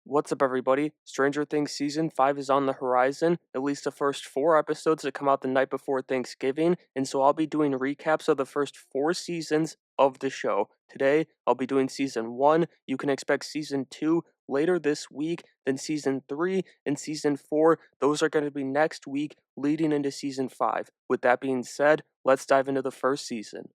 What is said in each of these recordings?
What's up, everybody? Stranger Things Season 5 is on the horizon, at least the first 4 episodes that come out the night before Thanksgiving, and so I'll be doing recaps of the first 4 seasons of the show. Today, I'll be doing Season 1. You can expect Season 2 later this week, then Season 3 and Season 4. Those are going to be next week, leading into Season 5. With that being said, let's dive into the first season.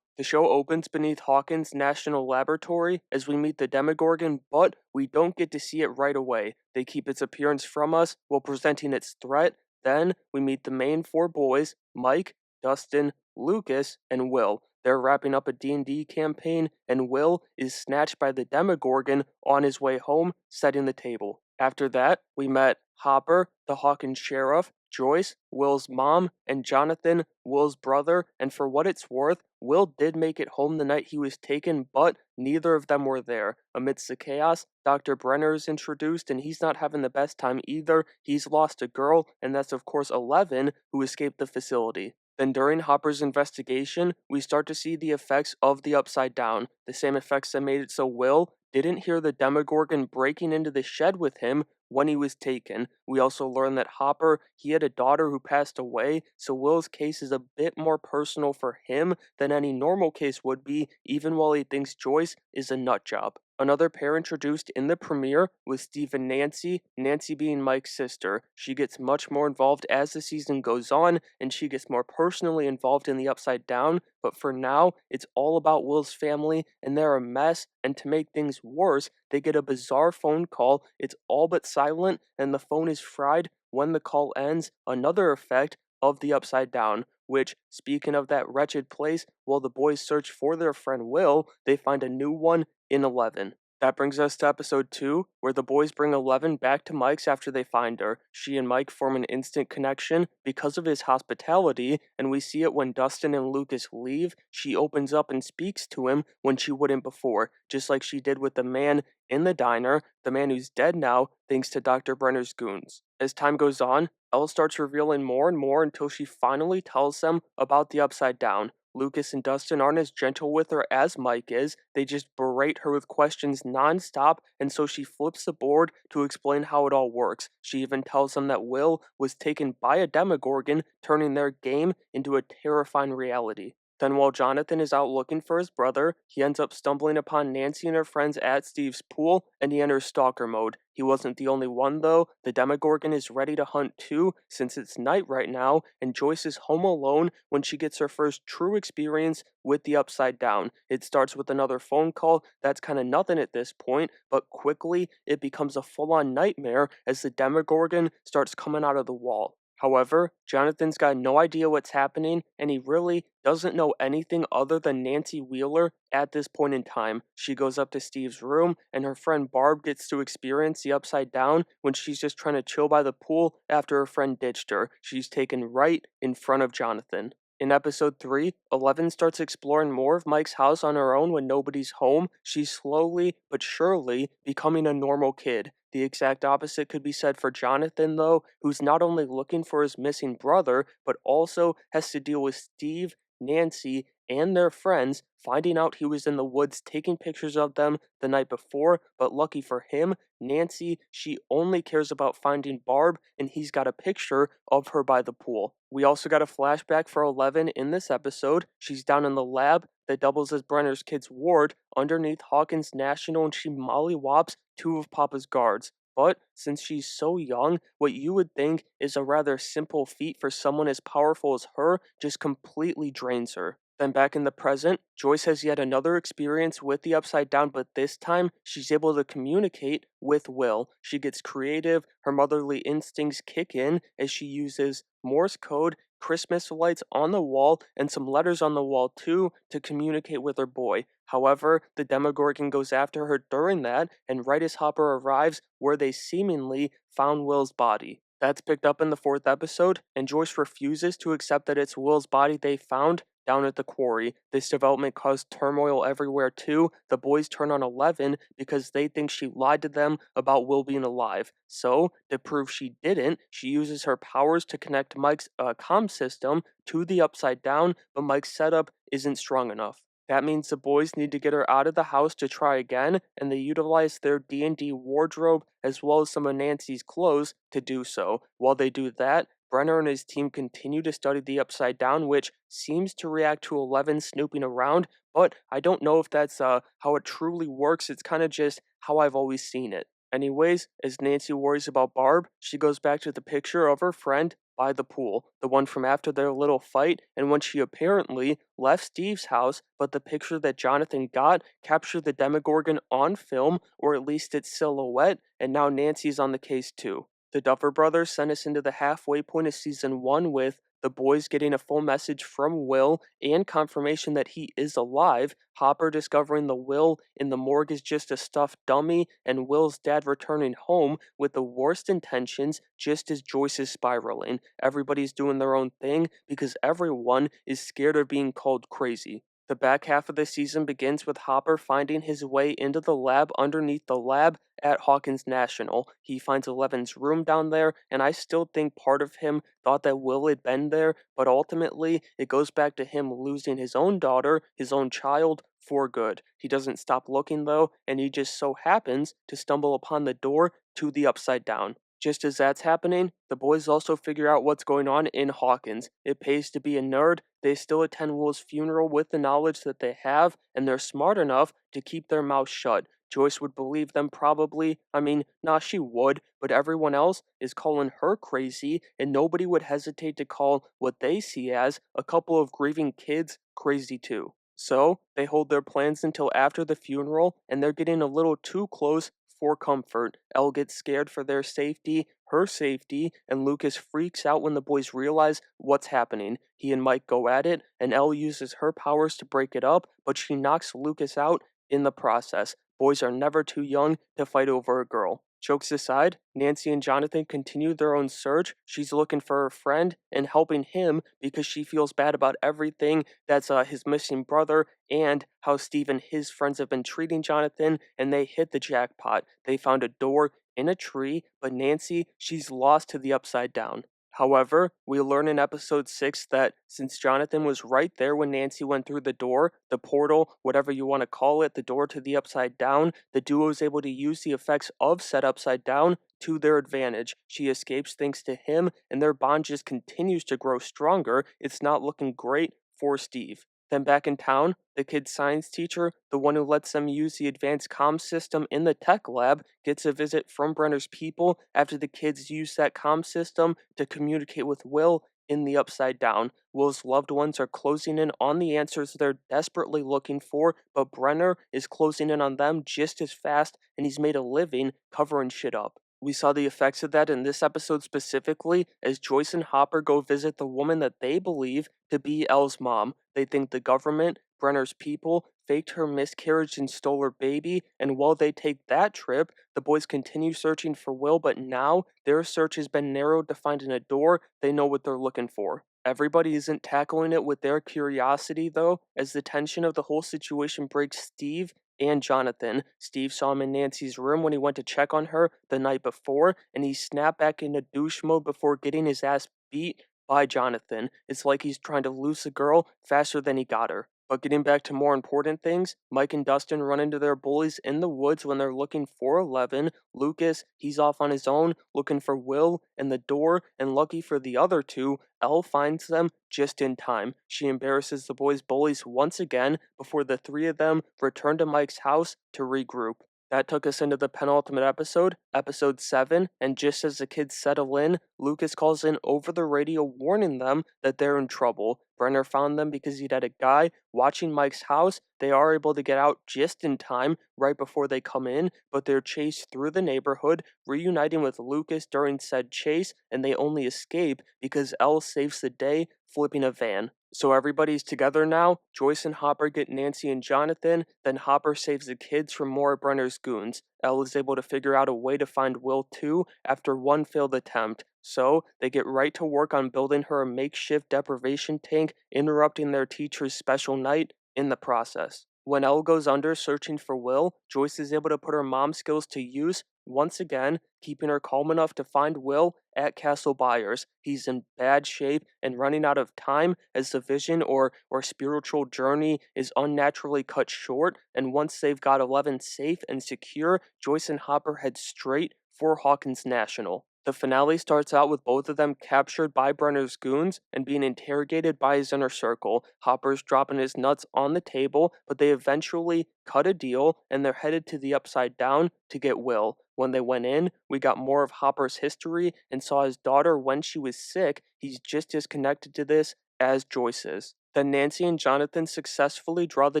The show opens beneath Hawkins National Laboratory as we meet the Demogorgon, but we don't get to see it right away. They keep its appearance from us while presenting its threat. Then we meet the main 4 boys, Mike, Dustin, Lucas, and Will. They're wrapping up a D&D campaign, and Will is snatched by the Demogorgon on his way home, setting the table. After that, we met Hopper, the Hawkins sheriff, Joyce, Will's mom, and Jonathan, Will's brother, and for what it's worth, Will did make it home the night he was taken, but neither of them were there. Amidst the chaos, Dr. Brenner is introduced, and he's not having the best time either. He's lost a girl, and that's of course 11, who escaped the facility. Then during Hopper's investigation, we start to see the effects of the Upside Down, the same effects that made it so Will didn't hear the Demogorgon breaking into the shed with him when he was taken. We also learn that Hopper, he had a daughter who passed away, so Will's case is a bit more personal for him than any normal case would be, even while he thinks Joyce is a nut job. Another pair introduced in the premiere was Steve and Nancy, Nancy being Mike's sister. She gets much more involved as the season goes on, and she gets more personally involved in the Upside Down, but for now, it's all about Will's family, and they're a mess, and to make things worse, they get a bizarre phone call. It's all but silent, and the phone is fried when the call ends. Another effect of the Upside Down, which, speaking of that wretched place, while the boys search for their friend Will, they find a new one in 11. That brings us to episode 2, where the boys bring 11 back to Mike's after they find her. She and Mike form an instant connection because of his hospitality, and we see it when Dustin and Lucas leave. She opens up and speaks to him when she wouldn't before, just like she did with the man in the diner, the man who's dead now thanks to Dr. Brenner's goons. As time goes on, Elle starts revealing more and more until she finally tells them about the Upside Down. Lucas and Dustin aren't as gentle with her as Mike is. They just berate her with questions nonstop, and so she flips the board to explain how it all works. She even tells them that Will was taken by a Demogorgon, turning their game into a terrifying reality. Then while Jonathan is out looking for his brother, he ends up stumbling upon Nancy and her friends at Steve's pool, and he enters stalker mode. He wasn't the only one though. The Demogorgon is ready to hunt too, since it's night right now, and Joyce is home alone when she gets her first true experience with the Upside Down. It starts with another phone call that's kind of nothing at this point, but quickly it becomes a full-on nightmare as the Demogorgon starts coming out of the wall. However, Jonathan's got no idea what's happening, and he really doesn't know anything other than Nancy Wheeler at this point in time. She goes up to Steve's room, and her friend Barb gets to experience the Upside Down when she's just trying to chill by the pool after her friend ditched her. She's taken right in front of Jonathan. In episode 3, 11 starts exploring more of Mike's house on her own when nobody's home. She's slowly but surely becoming a normal kid. The exact opposite could be said for Jonathan, though, who's not only looking for his missing brother, but also has to deal with Steve, Nancy, and their friends finding out he was in the woods taking pictures of them the night before, but lucky for him, Nancy, she only cares about finding Barb, and he's got a picture of her by the pool. We also got a flashback for 11 in this episode. She's down in the lab that doubles as Brenner's kid's ward underneath Hawkins National, and she mollywops 2 of Papa's guards. But since she's so young, what you would think is a rather simple feat for someone as powerful as her just completely drains her. Then back in the present, Joyce has yet another experience with the Upside Down, but this time she's able to communicate with Will. She gets creative, her motherly instincts kick in as she uses Morse code, Christmas lights on the wall, and some letters on the wall too to communicate with her boy. However, the Demogorgon goes after her during that, and right as Hopper arrives where they seemingly found Will's body. That's picked up in the 4th episode, and Joyce refuses to accept that it's Will's body they found. down at the quarry. This development caused turmoil everywhere too. The boys turn on Eleven because they think she lied to them about Will being alive. So, to prove she didn't, she uses her powers to connect Mike's comm system to the Upside Down, but Mike's setup isn't strong enough. That means the boys need to get her out of the house to try again, and they utilize their D&D wardrobe as well as some of Nancy's clothes to do so. While they do that, Brenner and his team continue to study the Upside Down, which seems to react to Eleven snooping around, but I don't know if that's how it truly works. It's kind of just how I've always seen it. Anyways, as Nancy worries about Barb, she goes back to the picture of her friend by the pool, the one from after their little fight, and when she apparently left Steve's house, but the picture that Jonathan got captured the Demogorgon on film, or at least its silhouette, and now Nancy's on the case too. The Duffer Brothers sent us into the halfway point of season 1 with the boys getting a full message from Will and confirmation that he is alive, Hopper discovering the will in the morgue is just a stuffed dummy, and Will's dad returning home with the worst intentions just as Joyce is spiraling. Everybody's doing their own thing because everyone is scared of being called crazy. The back half of the season begins with Hopper finding his way into the lab underneath the lab at Hawkins National. He finds Eleven's room down there, and I still think part of him thought that Will had been there, but ultimately it goes back to him losing his own daughter, his own child, for good. He doesn't stop looking though, and he just so happens to stumble upon the door to the Upside Down. Just as that's happening, the boys also figure out what's going on in Hawkins. It pays to be a nerd. They still attend Will's funeral with the knowledge that they have, and they're smart enough to keep their mouths shut. Joyce would believe them probably. I mean, nah, she would, but everyone else is calling her crazy, and nobody would hesitate to call what they see as a couple of grieving kids crazy too. So, they hold their plans until after the funeral, and they're getting a little too close for comfort. Elle gets scared for their safety, her safety, and Lucas freaks out when the boys realize what's happening. He and Mike go at it, and Elle uses her powers to break it up, but she knocks Lucas out in the process. Boys are never too young to fight over a girl. Jokes aside, Nancy and Jonathan continue their own search. She's looking for her friend and helping him because she feels bad about everything that's his missing brother and how Steve and his friends have been treating Jonathan, and they hit the jackpot. They found a door in a tree, but Nancy, she's lost to the Upside Down. However, we learn in episode 6 that since Jonathan was right there when Nancy went through the door, the portal, whatever you want to call it, the door to the Upside Down, the duo is able to use the effects of said Upside Down to their advantage. She escapes thanks to him, and their bond just continues to grow stronger. It's not looking great for Steve. Then back in town, the kid's science teacher, the one who lets them use the advanced comm system in the tech lab, gets a visit from Brenner's people after the kids use that comm system to communicate with Will in the Upside Down. Will's loved ones are closing in on the answers they're desperately looking for, but Brenner is closing in on them just as fast, and he's made a living covering shit up. We saw the effects of that in this episode specifically as Joyce and Hopper go visit the woman that they believe to be Elle's mom. They think the government, Brenner's people, faked her miscarriage and stole her baby, and while they take that trip, the boys continue searching for Will, but now their search has been narrowed to finding a door. They know what they're looking for. Everybody isn't tackling it with their curiosity, though, as the tension of the whole situation breaks Steve and Jonathan. Steve saw him in Nancy's room when he went to check on her the night before, and he snapped back into douche mode before getting his ass beat by Jonathan. It's like he's trying to lose the girl faster than he got her. But getting back to more important things, Mike and Dustin run into their bullies in the woods when they're looking for Eleven. Lucas, he's off on his own, looking for Will and the door, and lucky for the other two, Elle finds them just in time. She embarrasses the boys' bullies once again before the three of them return to Mike's house to regroup. That took us into the penultimate episode, episode 7, and just as the kids settle in, Lucas calls in over the radio warning them that they're in trouble. Brenner found them because he'd had a guy watching Mike's house. They are able to get out just in time, right before they come in, but they're chased through the neighborhood, reuniting with Lucas during said chase, and they only escape because Elle saves the day, flipping a van. So everybody's together now. Joyce and Hopper get Nancy and Jonathan, then Hopper saves the kids from more of Brenner's goons. Elle is able to figure out a way to find Will too after one failed attempt. So they get right to work on building her a makeshift deprivation tank, interrupting their teacher's special night in the process. When Elle goes under searching for Will, Joyce is able to put her mom skills to use once again, keeping her calm enough to find Will at Castle Byers. He's in bad shape and running out of time as the vision or spiritual journey is unnaturally cut short, and once they've got 11 safe and secure, Joyce and Hopper head straight for Hawkins National. The finale starts out with both of them captured by Brenner's goons and being interrogated by his inner circle. Hopper's dropping his nuts on the table, but they eventually cut a deal and they're headed to the Upside Down to get Will. When they went in, we got more of Hopper's history and saw his daughter when she was sick. He's just as connected to this as Joyce is. Then Nancy and Jonathan successfully draw the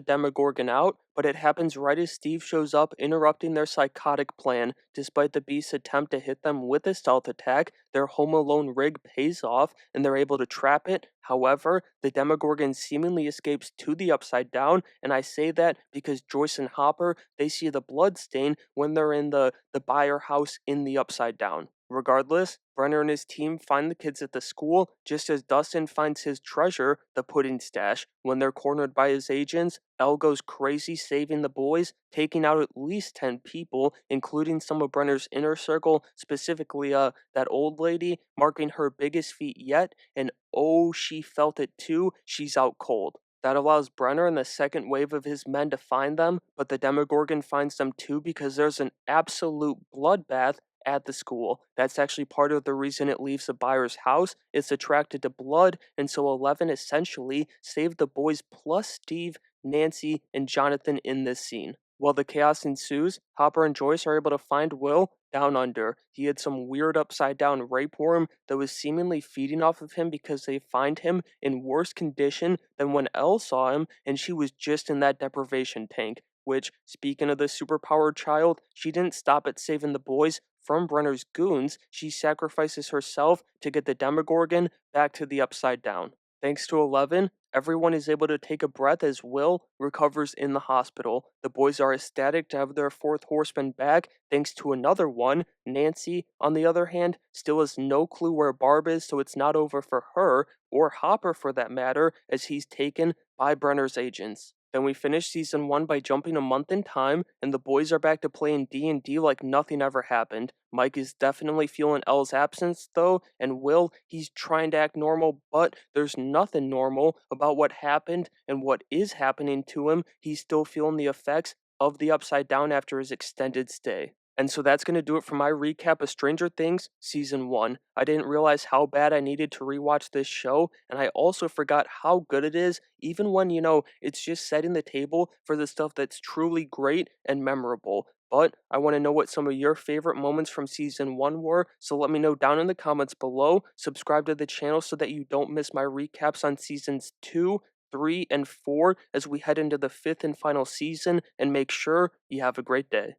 Demogorgon out, but it happens right as Steve shows up, interrupting their psychotic plan. Despite the Beast's attempt to hit them with a stealth attack, their Home Alone rig pays off, and they're able to trap it. However, the Demogorgon seemingly escapes to the Upside Down, and I say that because Joyce and Hopper, they see the blood stain when they're in the Buyer house in the Upside Down. Regardless, Brenner and his team find the kids at the school just as Dustin finds his treasure, the pudding stash. When they're cornered by his agents, Elle goes crazy saving the boys, taking out at least 10 people, including some of Brenner's inner circle, specifically that old lady, marking her biggest feat yet, and oh, she felt it too, she's out cold. That allows Brenner and the second wave of his men to find them, but the Demogorgon finds them too because there's an absolute bloodbath at the school. That's actually part of the reason it leaves the buyer's house. It's attracted to blood, and so 11 essentially saved the boys plus Steve, Nancy, and Jonathan in this scene. While the chaos ensues, Hopper and Joyce are able to find Will down under. He had some weird upside down rape worm that was seemingly feeding off of him because they find him in worse condition than when Elle saw him, and she was just in that deprivation tank. Which, speaking of the superpowered child, she didn't stop at saving the boys from Brenner's goons. She sacrifices herself to get the Demogorgon back to the Upside Down. Thanks to 11, everyone is able to take a breath as Will recovers in the hospital. The boys are ecstatic to have their fourth horseman back, thanks to another one. Nancy, on the other hand, still has no clue where Barb is, so it's not over for her, or Hopper for that matter, as he's taken by Brenner's agents. Then we finish season 1 by jumping a month in time, and the boys are back to playing D&D like nothing ever happened. Mike is definitely feeling Elle's absence though, and Will, he's trying to act normal, but there's nothing normal about what happened and what is happening to him. He's still feeling the effects of the Upside Down after his extended stay. And so that's going to do it for my recap of Stranger Things Season 1. I didn't realize how bad I needed to rewatch this show, and I also forgot how good it is, even when, it's just setting the table for the stuff that's truly great and memorable. But I want to know what some of your favorite moments from Season 1 were, so let me know down in the comments below. Subscribe to the channel so that you don't miss my recaps on Seasons 2, 3, and 4 as we head into the 5th and final season, and make sure you have a great day.